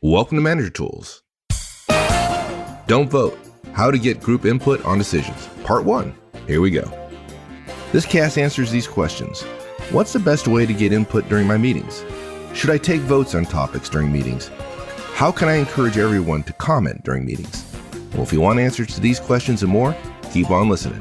Welcome to Manager Tools. Don't vote. How to get group input on decisions. Part 1. Here we go. This cast answers these questions. What's the best way to get input during my meetings? Should I take votes on topics during meetings? How can I encourage everyone to comment during meetings? Well, if you want answers to these questions and more, keep on listening.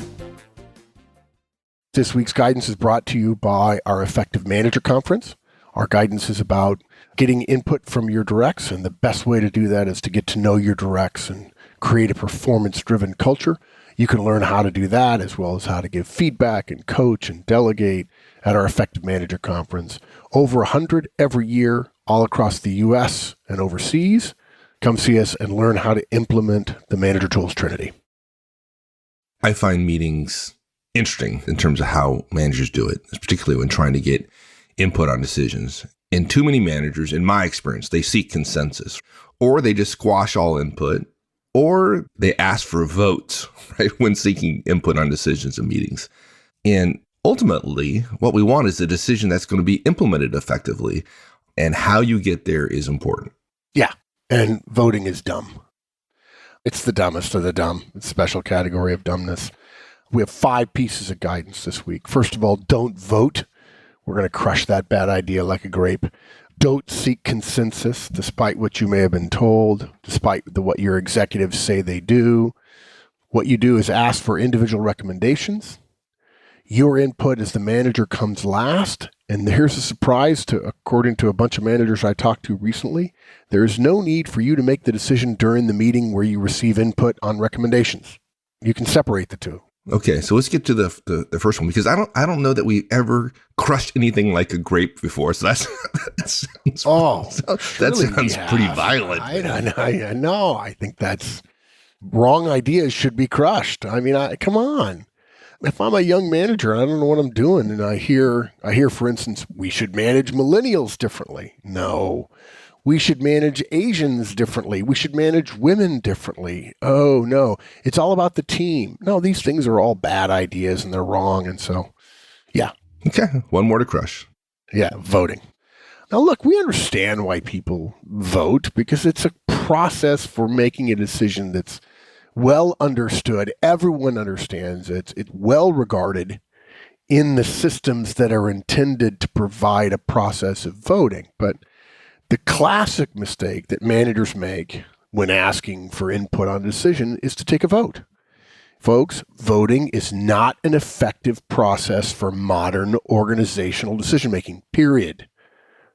This week's guidance is brought to you by our Effective Manager Conference. Our guidance is about getting input from your directs, and the best way to do that is to get to know your directs and create a performance-driven culture. You can learn how to do that, as well as how to give feedback and coach and delegate at our Effective Manager Conference. Over 100 every year, all across the U.S. and overseas. Come see us and learn how to implement the Manager Tools Trinity. I find meetings interesting in terms of how managers do it, particularly when trying to get input on decisions. And too many managers, in my experience, they seek consensus, or they just squash all input, or they ask for votes, right, when seeking input on decisions and meetings. And ultimately, what we want is a decision that's going to be implemented effectively, and how you get there is important. Yeah, and voting is dumb. It's the dumbest of the dumb. It's a special category of dumbness. We have 5 pieces of guidance this week. First of all, don't vote. We're going to crush that bad idea like a grape. Don't seek consensus, despite what you may have been told, despite what your executives say they do. What you do is ask for individual recommendations. Your input as the manager comes last. And here's a surprise, according to a bunch of managers I talked to recently, there is no need for you to make the decision during the meeting where you receive input on recommendations. You can separate the two. Okay, so let's get to the first one, because I don't know that we ever crushed anything like a grape before. So that sounds pretty violent. I know. I think that's wrong. Ideas should be crushed. I mean, come on. If I'm a young manager and I don't know what I'm doing, and I hear, for instance, we should manage millennials differently. No. We should manage Asians differently. We should manage women differently. Oh, no. It's all about the team. No, these things are all bad ideas and they're wrong. And so, yeah. Okay. One more to crush. Yeah, voting. Now, look, we understand why people vote, because it's a process for making a decision that's well understood. Everyone understands it. It's well regarded in the systems that are intended to provide a process of voting. But the classic mistake that managers make when asking for input on a decision is to take a vote. Folks, voting is not an effective process for modern organizational decision-making, period.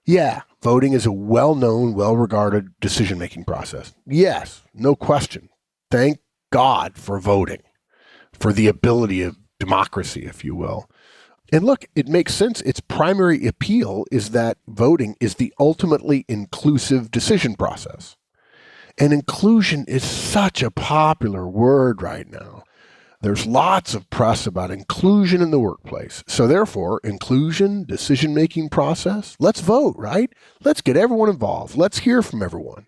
Yeah, voting is a well-known, well-regarded decision-making process. Yes, no question. Thank God for voting, for the ability of democracy, if you will. And look, it makes sense. Its primary appeal is that voting is the ultimately inclusive decision process. And inclusion is such a popular word right now. There's lots of press about inclusion in the workplace. So therefore, inclusion, decision-making process, let's vote, right? Let's get everyone involved. Let's hear from everyone.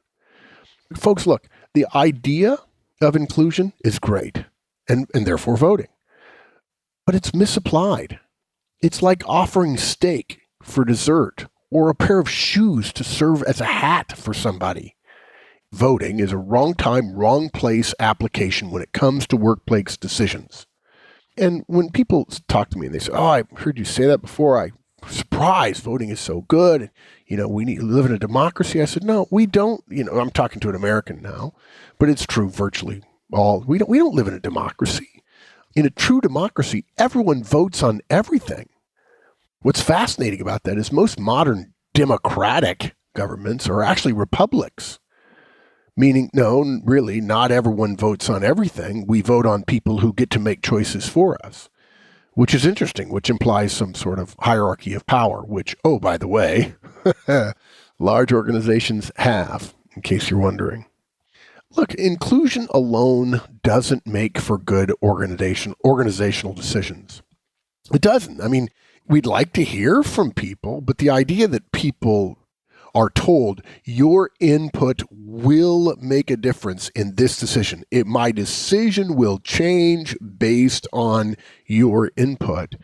Folks, look, the idea of inclusion is great, and therefore voting. But it's misapplied. It's like offering steak for dessert or a pair of shoes to serve as a hat for somebody. Voting is a wrong time, wrong place application when it comes to workplace decisions. And when people talk to me and they say, oh, I heard you say that before, I'm surprised voting is so good. We need to live in a democracy. I said, no, we don't. I'm talking to an American now, but it's true virtually all. We don't live in a democracy. In a true democracy, everyone votes on everything. What's fascinating about that is most modern democratic governments are actually republics. Meaning, no, really, not everyone votes on everything. We vote on people who get to make choices for us, which is interesting, which implies some sort of hierarchy of power, which, oh, by the way, large organizations have, in case you're wondering. Look, inclusion alone doesn't make for good organizational decisions. It doesn't. I mean, we'd like to hear from people, but the idea that people are told your input will make a difference in this decision. My decision will change based on your input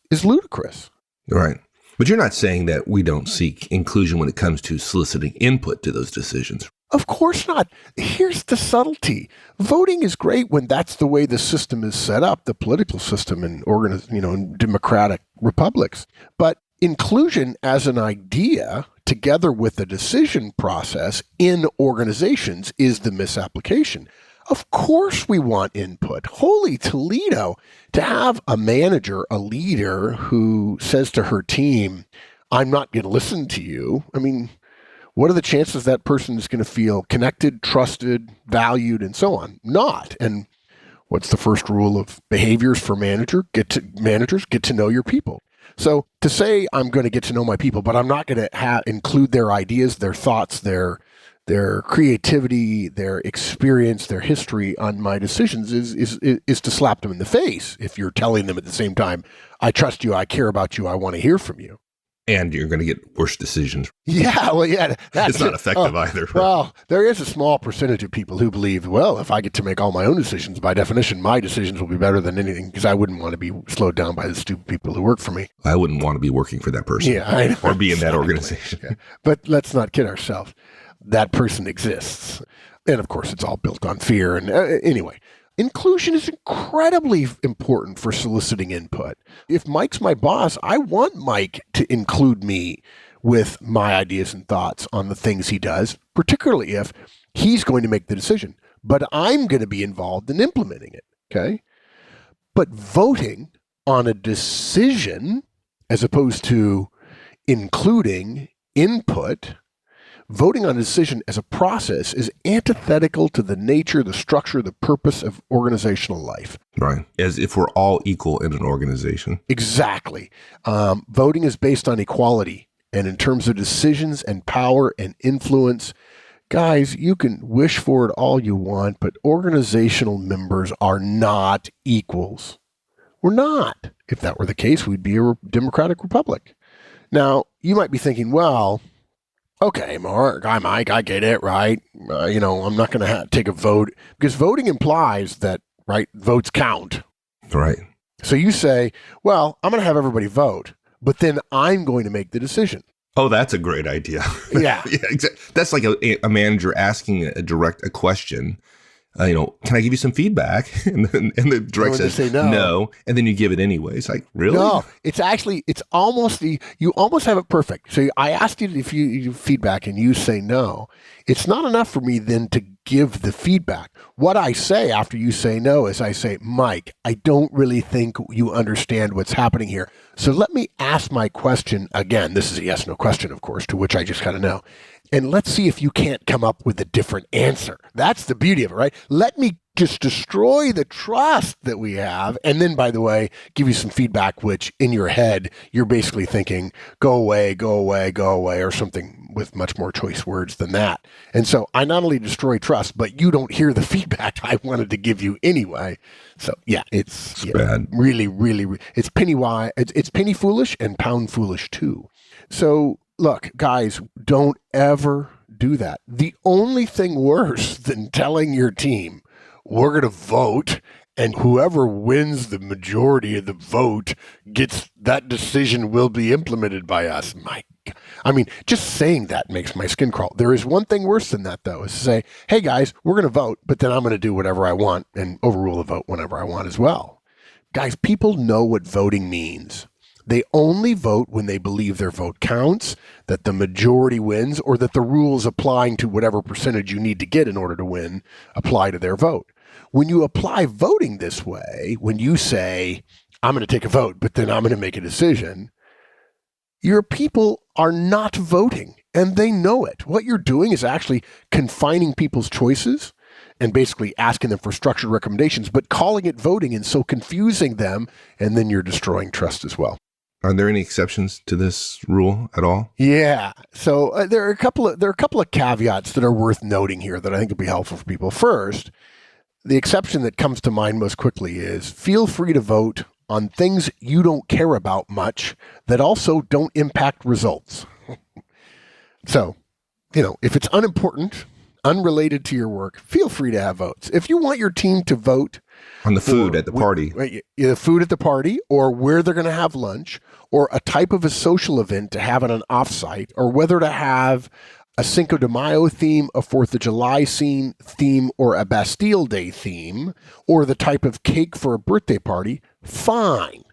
is ludicrous. Right. But you're not saying that we don't seek inclusion when it comes to soliciting input to those decisions. Of course not. Here's the subtlety. Voting is great when that's the way the system is set up, the political system in in democratic republics. But inclusion as an idea, together with the decision process in organizations, is the misapplication. Of course we want input. Holy Toledo, to have a manager, a leader who says to her team, I'm not going to listen to you. I mean, what are the chances that person is going to feel connected, trusted, valued, and so on? Not. And what's the first rule of behaviors for managers? Get to know your people. So to say I'm going to get to know my people, but I'm not going to include their ideas, their thoughts, their creativity, their experience, their history on my decisions is to slap them in the face. If you're telling them at the same time, I trust you, I care about you, I want to hear from you. And you're going to get worse decisions. Yeah, well, yeah. It's not effective either. Right? Well, there is a small percentage of people who believe, well, if I get to make all my own decisions, by definition, my decisions will be better than anything because I wouldn't want to be slowed down by the stupid people who work for me. I wouldn't want to be working for that person. Yeah, I know. Or be in that organization. Yeah. But let's not kid ourselves. That person exists. And of course, it's all built on fear. And anyway, inclusion is incredibly important for soliciting input. If Mike's my boss, I want Mike to include me with my ideas and thoughts on the things he does, particularly if he's going to make the decision, but I'm going to be involved in implementing it, okay? But voting on a decision, as opposed to including input, voting on a decision as a process is antithetical to the nature, the structure, the purpose of organizational life. Right. As if we're all equal in an organization. Exactly. Voting is based on equality. And in terms of decisions and power and influence, guys, you can wish for it all you want, but organizational members are not equals. We're not. If that were the case, we'd be a democratic republic. Now, you might be thinking, well, okay, Mike, I get it, right? I'm not going to take a vote because voting implies that, right, votes count. Right. So you say, well, I'm going to have everybody vote, but then I'm going to make the decision. Oh, that's a great idea. Yeah. Yeah, exactly. That's like a manager asking a question. Can I give you some feedback? And the director says no, and then you give it anyway. It's like, really? No, it's almost you almost have it perfect. So I asked you if you feedback and you say no. It's not enough for me then to give the feedback. What I say after you say no is I say, Mike, I don't really think you understand what's happening here. So let me ask my question again. This is a yes, no question, of course, to which I just got to know. And let's see if you can't come up with a different answer. That's the beauty of it, right? Let me just destroy the trust that we have. And then, by the way, give you some feedback, which in your head, you're basically thinking, go away, go away, go away, or something with much more choice words than that. And so I not only destroy trust, but you don't hear the feedback I wanted to give you anyway. So yeah, it's bad. Really, really, it's penny wise. It's penny foolish and pound foolish too. So look, guys, don't ever do that. The only thing worse than telling your team, we're going to vote, and whoever wins the majority of the vote gets that decision will be implemented by us. Just saying that makes my skin crawl. There is one thing worse than that, though, is to say, hey, guys, we're going to vote, but then I'm going to do whatever I want and overrule the vote whenever I want as well. Guys, people know what voting means. They only vote when they believe their vote counts, that the majority wins, or that the rules applying to whatever percentage you need to get in order to win apply to their vote. When you apply voting this way, when you say, I'm going to take a vote, but then I'm going to make a decision, your people are not voting, and they know it. What you're doing is actually confining people's choices and basically asking them for structured recommendations, but calling it voting and so confusing them, and then you're destroying trust as well. Are there any exceptions to this rule at all? Yeah. So there are a couple of caveats that are worth noting here that I think will be helpful for people. First, the exception that comes to mind most quickly is feel free to vote on things you don't care about much that also don't impact results. So, if it's unimportant, unrelated to your work, feel free to have votes. If you want your team to vote on the food at the party, the food at the party, or where they're going to have lunch, or a type of a social event to have at an offsite, or whether to have a Cinco de Mayo theme, a 4th of July theme, or a Bastille Day theme, or the type of cake for a birthday party, fine.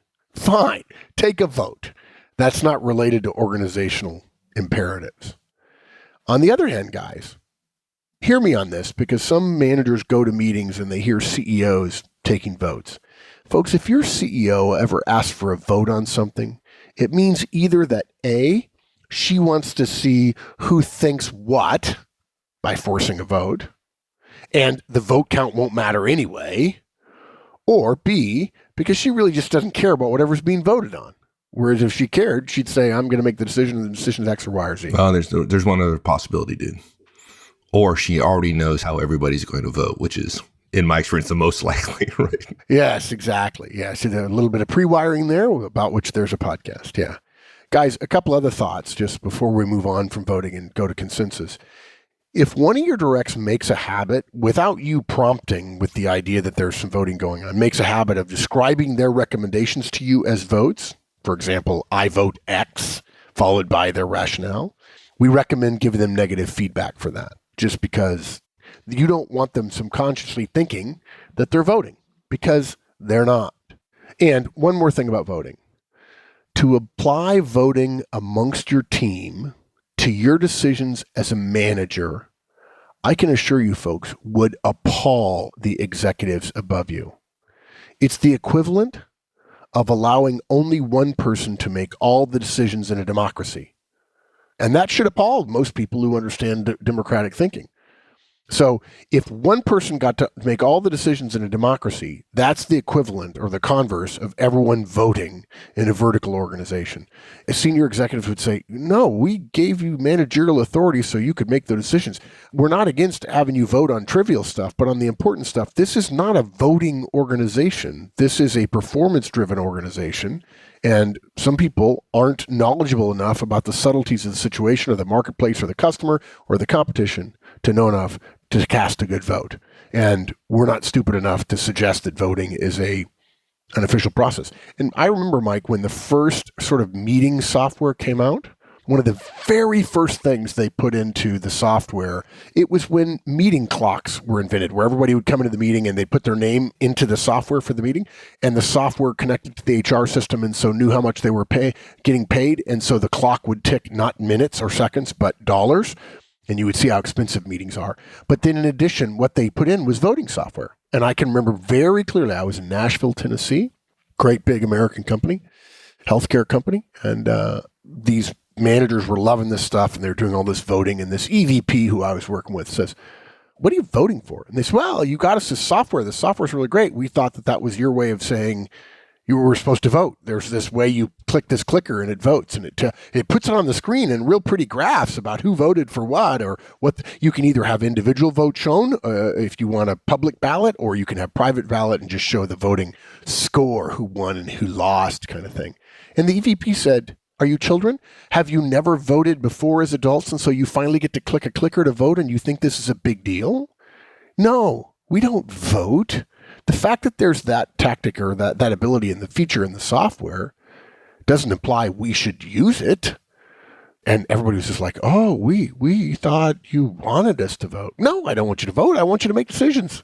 Take a vote. That's not related to organizational imperatives. On the other hand, guys, hear me on this, because some managers go to meetings and they hear CEOs taking votes. Folks, if your CEO ever asks for a vote on something, it means either that A, she wants to see who thinks what by forcing a vote, and the vote count won't matter anyway, or B, because she really just doesn't care about whatever's being voted on. Whereas if she cared, she'd say, I'm going to make the decision, and the decision is X or Y or Z. Well, there's one other possibility, dude. Or she already knows how everybody's going to vote, which is, in my experience, the most likely, right? Yes, exactly. Yes, a little bit of pre-wiring there, about which there's a podcast. Yeah. Guys, a couple other thoughts just before we move on from voting and go to consensus. If one of your directs makes a habit, without you prompting with the idea that there's some voting going on, makes a habit of describing their recommendations to you as votes, for example, I vote X, followed by their rationale, we recommend giving them negative feedback for that, just because you don't want them subconsciously thinking that they're voting, because they're not. And one more thing about voting. To apply voting amongst your team to your decisions as a manager, I can assure you folks, would appall the executives above you. It's the equivalent of allowing only one person to make all the decisions in a democracy. And that should appall most people who understand democratic thinking. So if one person got to make all the decisions in a democracy, that's the equivalent or the converse of everyone voting in a vertical organization. Senior executives would say, no, we gave you managerial authority so you could make the decisions. We're not against having you vote on trivial stuff, but on the important stuff, this is not a voting organization. This is a performance-driven organization. And some people aren't knowledgeable enough about the subtleties of the situation or the marketplace or the customer or the competition to know enough to cast a good vote. And we're not stupid enough to suggest that voting is an official process. And I remember, Mike, when the first sort of meeting software came out, one of the very first things they put into the software, it was when meeting clocks were invented, where everybody would come into the meeting and they put their name into the software for the meeting, and the software connected to the HR system and so knew how much they were getting paid. And so the clock would tick not minutes or seconds, but dollars. And you would see how expensive meetings are. But then in addition, what they put in was voting software. And I can remember very clearly, I was in Nashville, Tennessee, great big American company, healthcare company. And these managers were loving this stuff and they were doing all this voting. And this EVP who I was working with says, what are you voting for? And they said, well, you got us this software. The software's really great. We thought that was your way of saying you were supposed to vote. There's this way you click this clicker and it votes, and it puts it on the screen in real pretty graphs about who voted for what, or what. You can either have individual votes shown if you want a public ballot, or you can have private ballot and just show the voting score, who won and who lost, kind of thing. And the EVP said, are you children? Have you never voted before as adults, and so you finally get to click a clicker to vote and you think this is a big deal? No, we don't vote. The fact that there's that tactic or that ability in the feature in the software doesn't imply we should use it. And everybody was just like, oh, we thought you wanted us to vote. No, I don't want you to vote. I want you to make decisions.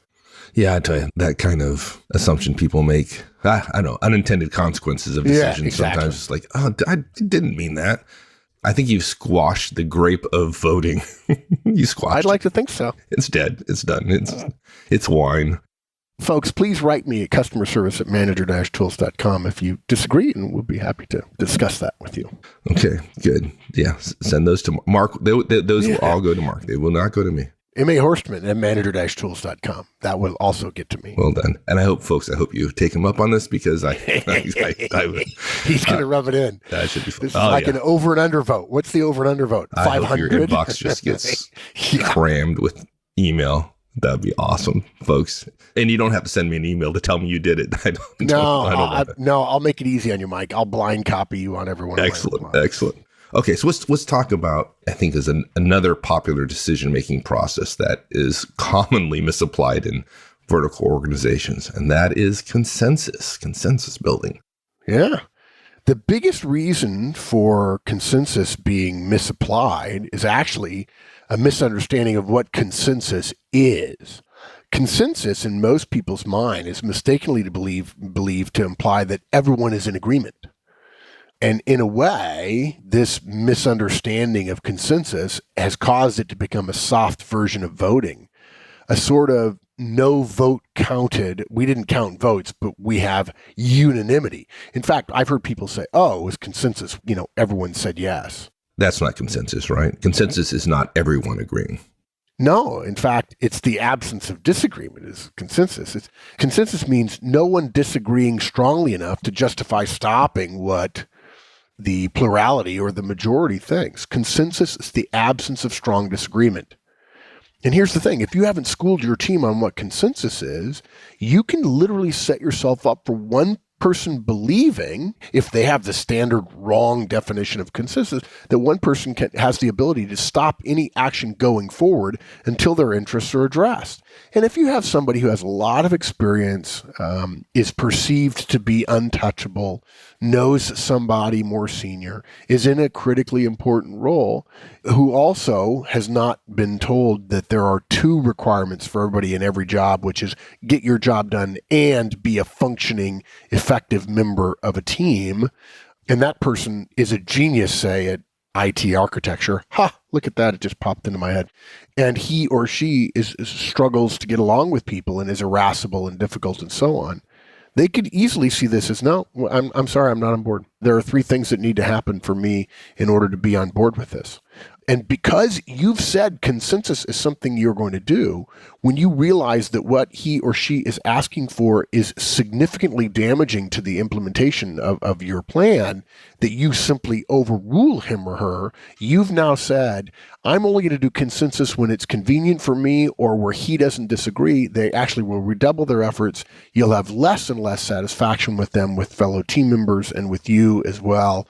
Yeah, I tell you, that kind of assumption people make, I know, unintended consequences of decisions. Yeah, exactly. Sometimes it's like, oh, I didn't mean that. I think you've squashed the grape of voting. You squashed I'd like to think so. It's dead. It's done. It's wine. Folks, please write me at customerservice@manager-tools.com if you disagree, and we'll be happy to discuss that with you. Okay, good. Yeah, send those to Mark. Those will all go to Mark. They will not go to me. M.A. Horstman at manager-tools.com. That will also get to me. Well done. And I hope you take him up on this, because I would. He's going to rub it in. That should be fun. This is like an over and under vote. What's the over and under vote? 500? I hope your inbox just gets crammed with email. That'd be awesome, folks. And you don't have to send me an email to tell me you did it. I'll make it easy on you, Mike. I'll blind copy you on everyone. Excellent. Okay, so let's talk about, I think, is another popular decision-making process that is commonly misapplied in vertical organizations, and that is consensus building. Yeah. The biggest reason for consensus being misapplied is actually a misunderstanding of what consensus is. Consensus in most people's mind is mistakenly believed to imply that everyone is in agreement. And in a way, this misunderstanding of consensus has caused it to become a soft version of voting, a sort of no vote counted. We didn't count votes, but we have unanimity. In fact, I've heard people say, oh, it was consensus. Everyone said yes. That's not consensus, right? Consensus is not everyone agreeing. No, in fact, it's the absence of disagreement is consensus. Consensus means no one disagreeing strongly enough to justify stopping what the plurality or the majority thinks. Consensus is the absence of strong disagreement. And here's the thing, if you haven't schooled your team on what consensus is, you can literally set yourself up for one person believing, if they have the standard wrong definition of consensus, that one person has the ability to stop any action going forward until their interests are addressed. And if you have somebody who has a lot of experience, is perceived to be untouchable, knows somebody more senior, is in a critically important role, who also has not been told that there are two requirements for everybody in every job, which is get your job done and be a functioning, effective member of a team. And that person is a genius, say, at IT architecture. Look at that. It just popped into my head. And he or she struggles to get along with people and is irascible and difficult and so on. They could easily see this as, no, I'm sorry, I'm not on board. There are 3 things that need to happen for me in order to be on board with this. And because you've said consensus is something you're going to do, when you realize that what he or she is asking for is significantly damaging to the implementation of your plan, that you simply overrule him or her, you've now said, I'm only going to do consensus when it's convenient for me or where he doesn't disagree. They actually will redouble their efforts. You'll have less and less satisfaction with them, with fellow team members, and with you as well.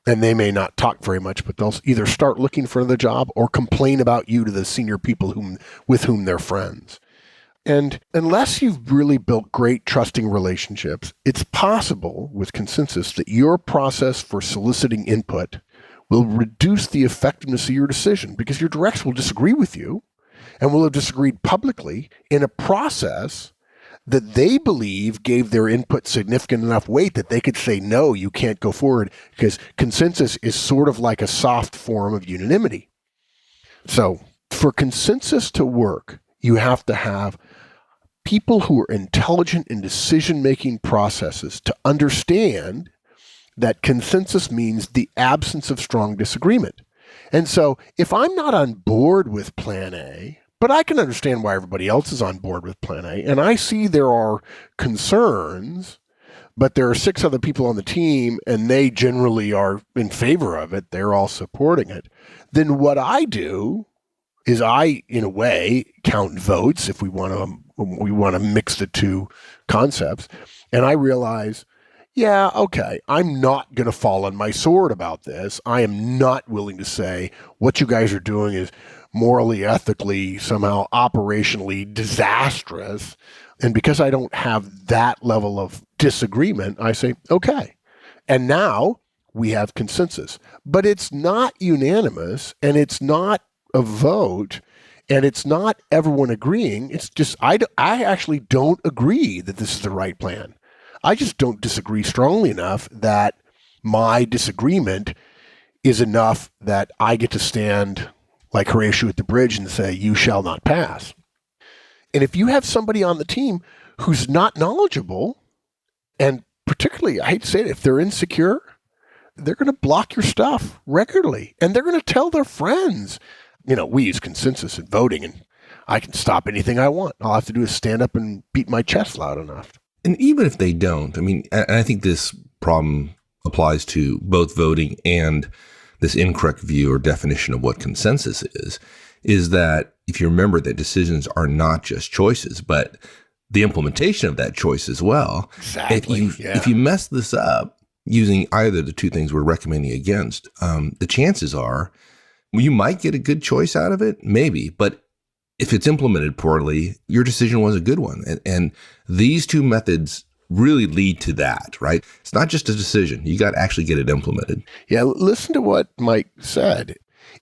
And they may not talk very much, but they'll either start looking for another job or complain about you to the senior people with whom they're friends. And unless you've really built great trusting relationships, it's possible with consensus that your process for soliciting input will reduce the effectiveness of your decision, because your directs will disagree with you and will have disagreed publicly in a process that they believe gave their input significant enough weight that they could say, no, you can't go forward, because consensus is sort of like a soft form of unanimity. So for consensus to work, you have to have people who are intelligent in decision-making processes to understand that consensus means the absence of strong disagreement. And so if I'm not on board with plan A, but I can understand why everybody else is on board with plan A, and I see there are concerns, but there are 6 other people on the team and they generally are in favor of it, they're all supporting it, then what I do is I, in a way, count votes if we want to mix the 2 concepts, and I realize, yeah, okay, I'm not going to fall on my sword about this. I am not willing to say what you guys are doing is morally, ethically, somehow operationally disastrous. And because I don't have that level of disagreement, I say, okay. And now we have consensus. But it's not unanimous, and it's not a vote, and it's not everyone agreeing. It's just, I actually don't agree that this is the right plan. I just don't disagree strongly enough that my disagreement is enough that I get to stand like Horatio at the bridge and say, you shall not pass. And if you have somebody on the team who's not knowledgeable, and particularly, I hate to say it, if they're insecure, they're going to block your stuff regularly. And they're going to tell their friends, we use consensus in voting, and I can stop anything I want. All I have to do is stand up and beat my chest loud enough. And even if they don't, and I think this problem applies to both voting and this incorrect view or definition of what consensus is that if you remember that decisions are not just choices, but the implementation of that choice as well. Exactly. If you mess this up using either the 2 things we're recommending against, the chances are you might get a good choice out of it, maybe, but if it's implemented poorly, your decision was a good one. And these 2 methods really lead to that, right? It's not just a decision. You got to actually get it implemented. Yeah, listen to what Mike said.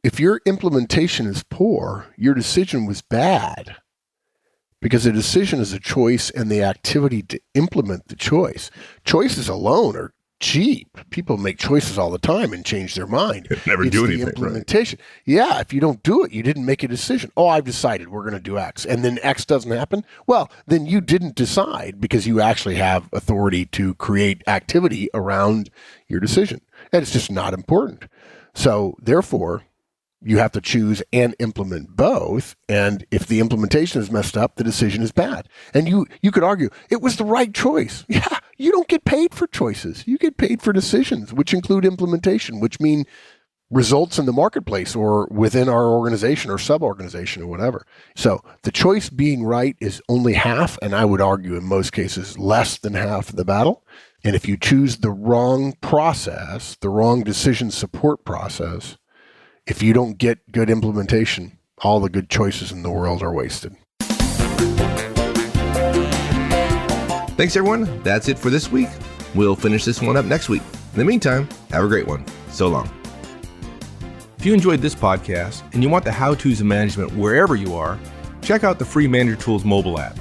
If your implementation is poor, your decision was bad. Because a decision is a choice and the activity to implement the choice. Choices alone are cheap. People make choices all the time and change their mind. Never do anything. The implementation. Right? Yeah, if you don't do it, you didn't make a decision. Oh, I've decided we're going to do X. And then X doesn't happen. Well, then you didn't decide because you actually have authority to create activity around your decision. And it's just not important. So therefore, you have to choose and implement both. And if the implementation is messed up, the decision is bad. And you could argue it was the right choice. Yeah, you don't get paid for choices. You get paid for decisions, which include implementation, which mean results in the marketplace or within our organization or sub-organization or whatever. So the choice being right is only half, and I would argue in most cases less than half of the battle. And if you choose the wrong process, the wrong decision support process, if you don't get good implementation, all the good choices in the world are wasted. Thanks, everyone. That's it for this week. We'll finish this one up next week. In the meantime, have a great one. So long. If you enjoyed this podcast and you want the how-tos of management wherever you are, check out the free Manager Tools mobile app.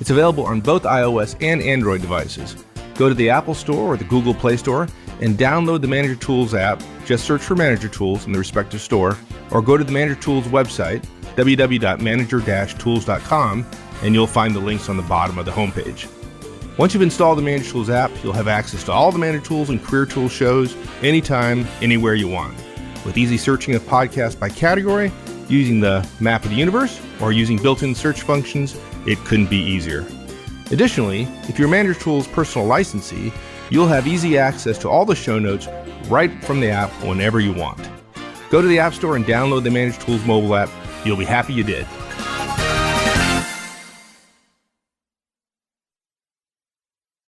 It's available on both iOS and Android devices. Go to the Apple Store or the Google Play Store and download the Manager Tools app. Just search for Manager Tools in the respective store, or go to the Manager Tools website, www.manager-tools.com, and you'll find the links on the bottom of the homepage. Once you've installed the Manager Tools app, you'll have access to all the Manager Tools and Career Tools shows anytime, anywhere you want. With easy searching of podcasts by category, using the map of the universe, or using built-in search functions, it couldn't be easier. Additionally, if you're Manager Tools personal licensee, you'll have easy access to all the show notes right from the app whenever you want. Go to the App Store and download the Manager Tools mobile app. You'll be happy you did.